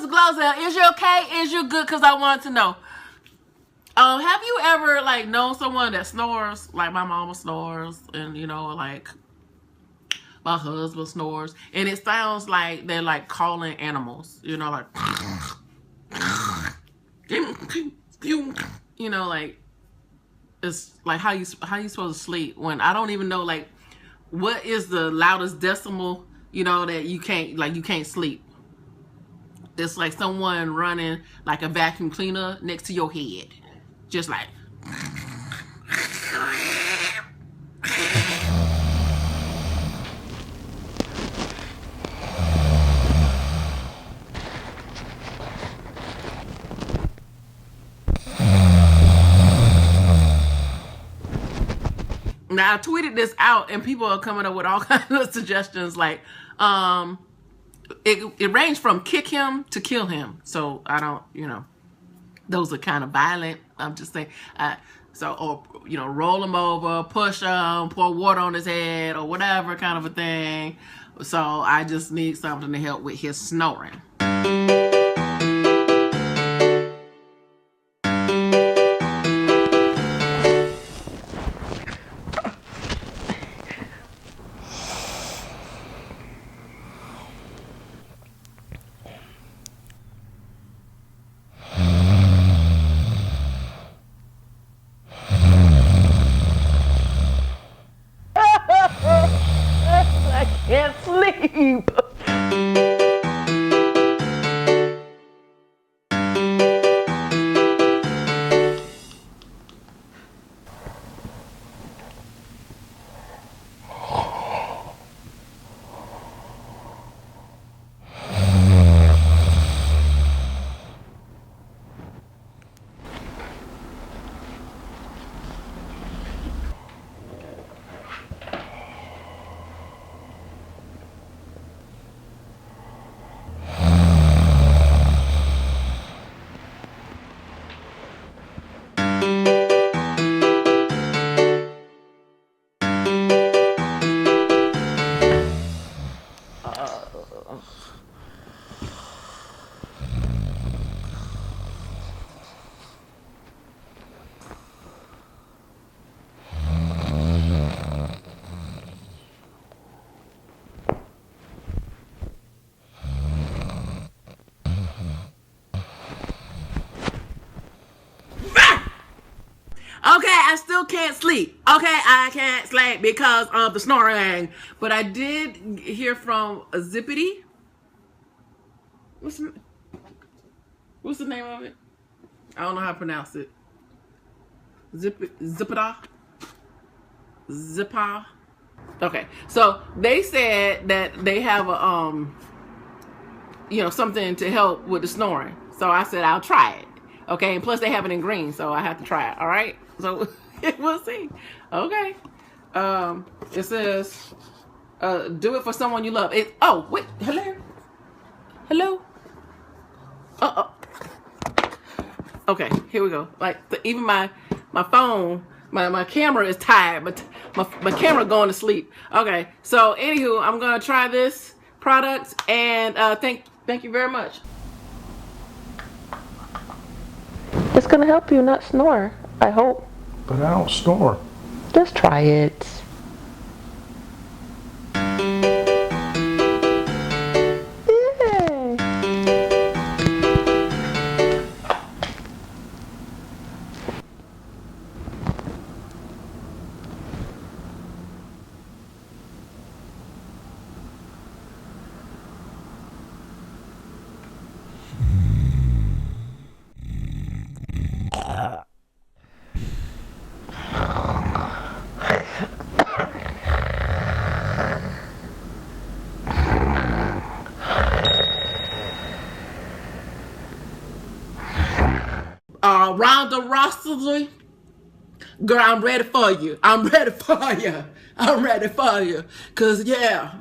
Mr. Glozell, is you okay? Is you good? Because I want to know. Have you ever like known someone that snores? Like my mama snores, and you know, like my husband snores, and it sounds like they're like calling animals. You know, like you know, like it's like how you supposed to sleep when I don't even know like what is the loudest decimal. You know that you can't sleep. It's like someone running like a vacuum cleaner next to your head. Just like. Now I tweeted this out and people are coming up with all kinds of suggestions like, it ranged from kick him to kill him. So I don't, you know, those are kind of violent. I'm just saying, or you know, roll him over, push him, pour water on his head, or whatever kind of a thing. So I just need something to help with his snoring. I can't sleep. Okay, I still can't sleep. Okay, I can't sleep because of the snoring. But I did hear from a Zippity. What's the name of it? I don't know how to pronounce it. Zippada? Zippa? Okay, so they said that they have a, you know, something to help with the snoring. So I said, I'll try it. Okay, and plus they have it in green, so I have to try it, all right? So we'll see. Okay. It says, do it for someone you love. Oh, wait, hello? Hello? Okay, here we go. Like, even my phone, my camera is tired, but my camera going to sleep. Okay, so anywho, I'm going to try this product, and thank you very much. It's gonna help you not snore, I hope. But I don't snore. Just try it. Yay! Ronda Rousey, girl, I'm ready for you. I'm ready for you. I'm ready for you. Cause yeah.